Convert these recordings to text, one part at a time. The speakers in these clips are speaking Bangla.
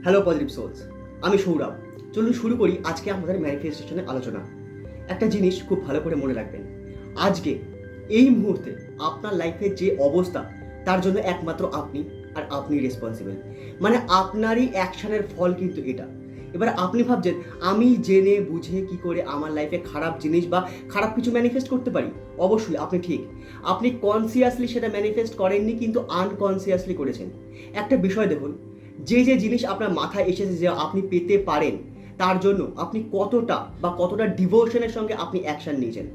হ্যালো পজিটিভ সোলস, আমি সৌরভ। চলুন শুরু করি আজকে আমাদের ম্যানিফেস্টেশনের আলোচনা। একটা জিনিস খুব ভালো করে মনে রাখবেন, আজকে এই মুহূর্তে আপনার লাইফের যে অবস্থা তার জন্য একমাত্র আপনি আর আপনি রেসপন্সিবল। মানে আপনারই অ্যাকশনের ফল কিন্তু এটা। এবার আপনি ভাবছেন আমি জেনে বুঝে কি করে আমার লাইফে খারাপ জিনিস বা খারাপ কিছু ম্যানিফেস্ট করতে পারি। অবশ্যই আপনি ঠিক, আপনি কনসিয়াসলি সেটা ম্যানিফেস্ট করেননি, কিন্তু আনকনসিয়াসলি করেছেন। একটা বিষয় দেখুন, যে যে জিনিস আপনার মাথায় এসেছে যে আপনি পেতে পারেন, তার জন্য আপনি কতটা ডিভোশনের সঙ্গে আপনি অ্যাকশন নিয়েছেন।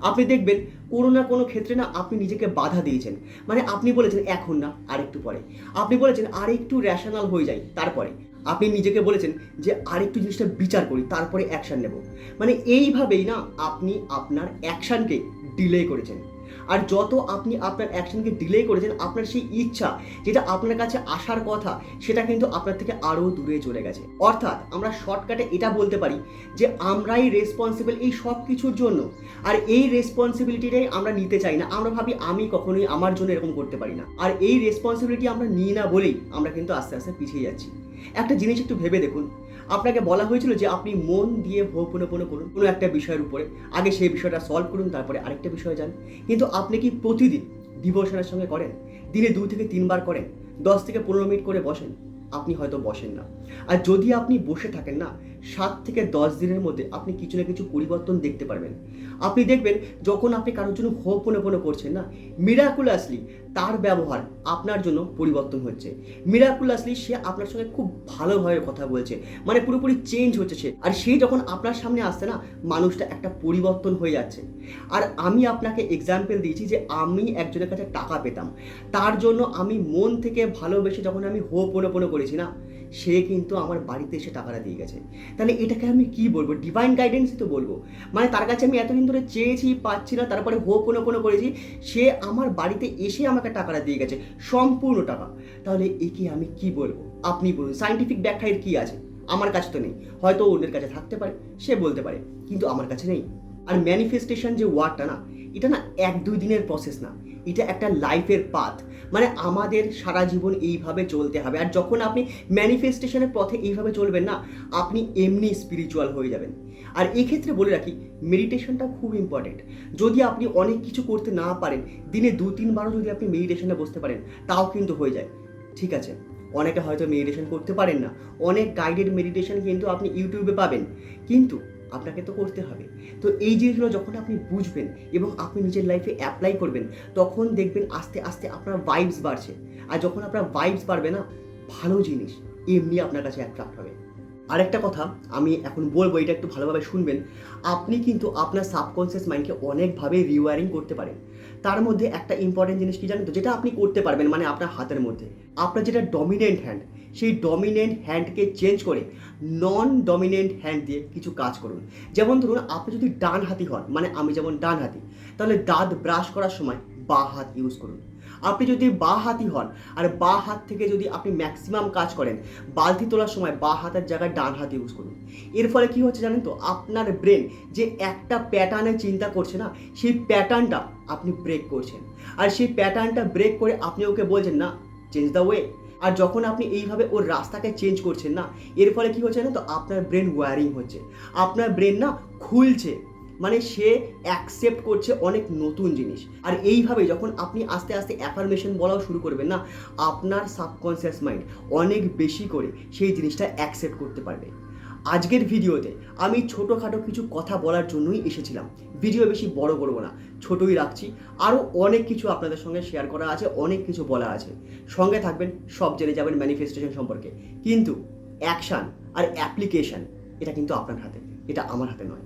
আপনি দেখবেন কোনো না কোনো ক্ষেত্রে না আপনি নিজেকে বাধা দিয়েছেন। মানে আপনি বলেছেন এখন না, আরেকটু পরে। আপনি বলেছেন আরেকটু র্যাশনাল হয়ে যাই, তারপরে। আপনি নিজেকে বলেছেন যে আরেকটু জিনিসটা বিচার করি, তারপরে অ্যাকশন নেব। মানে এইভাবেই না আপনি আপনার অ্যাকশনকে ডিলে করেছেন। আর যত আপনি আপনার অ্যাকশনকে ডিলে করেছেন, আপনার সেই ইচ্ছা যেটা আপনার কাছে আসার কথা, সেটা কিন্তু আপনার থেকে আরও দূরে চলে গেছে। অর্থাৎ আমরা শর্টকাটে এটা বলতে পারি যে আমরাই রেসপন্সিবল এই সব কিছুর জন্য। আর এই রেসপন্সিবিলিটিটাই আমরা নিতে চাই না। আমরা ভাবি আমি কখনোই আমার জন্য এরকম করতে পারি না। আর এই রেসপন্সিবিলিটি আমরা নিই না বলেই আমরা কিন্তু আস্তে আস্তে পিছিয়ে যাচ্ছি। একটা জিনিস একটু ভেবে দেখুন, আপনাকে বলা হয়েছিল যে আপনি মন দিয়ে হোপনোপনো করুন কোনো একটা বিষয়ের উপরে, আগে সেই বিষয়টা সলভ করুন, তারপরে আরেকটা বিষয়ে যান। কিন্তু আপনি কি প্রতিদিন ডিভোশনের সঙ্গে করেন? দিনে 2 থেকে 3 বার করেন? 10 থেকে 15 মিনিট করে বসেন? আপনি হয়তো বসেন না। আর যদি আপনি বসে থাকেন না, 7 থেকে 10 দিনের মধ্যে আপনি কিছু না কিছু পরিবর্তন দেখতে পারবেন। আপনি দেখবেন যখন আপনি কারোর জন্য হোপনোপনো করছেন না, মিরাকুলাসলি তার ব্যবহার আপনার জন্য পরিবর্তন হচ্ছে। মিরাকুলাসলি সে আপনার সঙ্গে খুব ভালোভাবে কথা বলছে, মানে পুরোপুরি চেঞ্জ হচ্ছে সে। আর সেই যখন আপনার সামনে আসছে না, মানুষটা একটা পরিবর্তন হয়ে যাচ্ছে। আর আমি আপনাকে এক্সাম্পল দিয়েছি যে আমি একজনের কাছে টাকা পেতাম, তার জন্য আমি মন থেকে ভালোবেসে যখন আমি হোপনোপনো করেছি না, সে কিন্তু আমার বাড়িতে এসে টাকাটা দিয়ে গেছে। তাহলে এটাকে আমি কি বলবো? ডিভাইন গাইডেন্সই তো বলবো। মানে তার কাছে আমি এতদিন ধরে চেয়েছি, পাচ্ছি না, তারপরে হোপনোপনো করেছি, সে আমার বাড়িতে এসে আমাকে টাকাটা দিয়ে গেছে, সম্পূর্ণ টাকা। তাহলে একে আমি কি বলবো? আপনি বলুন, সায়েন্টিফিক ব্যাখ্যা এর কি আছে? আমার কাছে তো নেই, হয়তো অন্যের কাছে থাকতে পারে, সে বলতে পারে, কিন্তু আমার কাছে নেই। আর ম্যানিফেস্টেশন যে ওয়ার্ডটা না, এটা না 1-2 দিনের প্রসেস না, এটা একটা লাইফের পাথ। মানে আমাদের সারা জীবন এইভাবে চলতে হবে। আর যখন আপনি ম্যানিফেস্টেশনের পথে এইভাবে চলবেন না, আপনি এমনি স্পিরিচুয়াল হয়ে যাবেন। আর এই ক্ষেত্রে বলে রাখি, মেডিটেশনটা খুব ইম্পর্টেন্ট। যদি আপনি অনেক কিছু করতে না পারেন, দিনে 2-3 বারও যদি আপনি মেডিটেশনে বসতে পারেন, তাও কিন্তু হয়ে যায়। ঠিক আছে, অনেকে হয়তো মেডিটেশন করতে পারেন না, অনেক গাইডেড মেডিটেশন কিন্তু আপনি ইউটিউবে পাবেন, কিন্তু আপনাকে তো করতে হবে। তো এই জিনিসগুলো যখন আপনি বুঝবেন এবং আপনি নিজের লাইফে অ্যাপ্লাই করবেন, তখন দেখবেন আস্তে আস্তে আপনার ভাইবস বাড়ছে। আর যখন আপনার ভাইবস বাড়বে না, ভালো জিনিস এমনি আপনার কাছে অ্যাট্রাক্ট হবে। আরেকটা কথা আমি এখন বলবো, এটা একটু ভালোভাবে শুনবেন। আপনি কিন্তু আপনার সাবকনসিয়াস মাইন্ডকে অনেকভাবে রিওয়ারিং করতে পারেন। তার মধ্যে একটা ইম্পর্টেন্ট জিনিস কি জানেন তো, যেটা আপনি করতে পারবেন, মানে আপনার হাতের মধ্যে আপনার যেটা ডমিনেন্ট হ্যান্ড, সেই ডমিনেন্ট হ্যান্ডকে চেঞ্জ করে নন ডমিনেন্ট হ্যান্ড দিয়ে কিছু কাজ করুন। যেমন ধরুন, আপনি যদি ডান হাতি হন, মানে আমি যেমন ডান হাতি, তাহলে দাঁত ব্রাশ করার সময় বাঁ হাত ইউজ করুন। আপনি যদি বাঁ হাতি হন আর বাঁ হাত থেকে যদি আপনি ম্যাক্সিমাম কাজ করেন, বালতি তোলার সময় বাঁ হাতের জায়গায় ডান হাত ইউজ করুন। এর ফলে কি হচ্ছে জানেন তো, আপনার ব্রেন যে একটা প্যাটার্নে চিন্তা করছে না, সেই প্যাটার্নটা আপনি ব্রেক করছেন। আর সেই প্যাটার্নটা ব্রেক করে আপনি ওকে বলছেন না, চেঞ্জ দ্য ওয়ে। আর যখন আপনি এইভাবে ওর রাস্তাকে চেঞ্জ করছেন না, এর ফলে কি হচ্ছে না তো, আপনার ব্রেন ওয়্যারিং হচ্ছে, আপনার ব্রেন না খুলছে, মানে সে অ্যাকসেপ্ট করছে অনেক নতুন জিনিস। আর এইভাবে যখন আপনি আস্তে আস্তে অ্যাফার্মেশন বলাও শুরু করবেন না, আপনার সাবকনসিয়াস মাইন্ড অনেক বেশি করে সেই জিনিসটা অ্যাকসেপ্ট করতে পারবে। আজকের ভিডিওতে আমি ছোটোখাটো কিছু কথা বলার জন্যই এসেছিলাম। ভিডিও বেশি বড় করবো না, ছোটই রাখছি। আরও অনেক কিছু আপনাদের সঙ্গে শেয়ার করা আছে, অনেক কিছু বলা আছে। সঙ্গে থাকবেন, সব জেনে যাবেন ম্যানিফেস্টেশন সম্পর্কে। কিন্তু অ্যাকশান আর অ্যাপ্লিকেশন, এটা কিন্তু আপনার হাতে, এটা আমার হাতে নয়।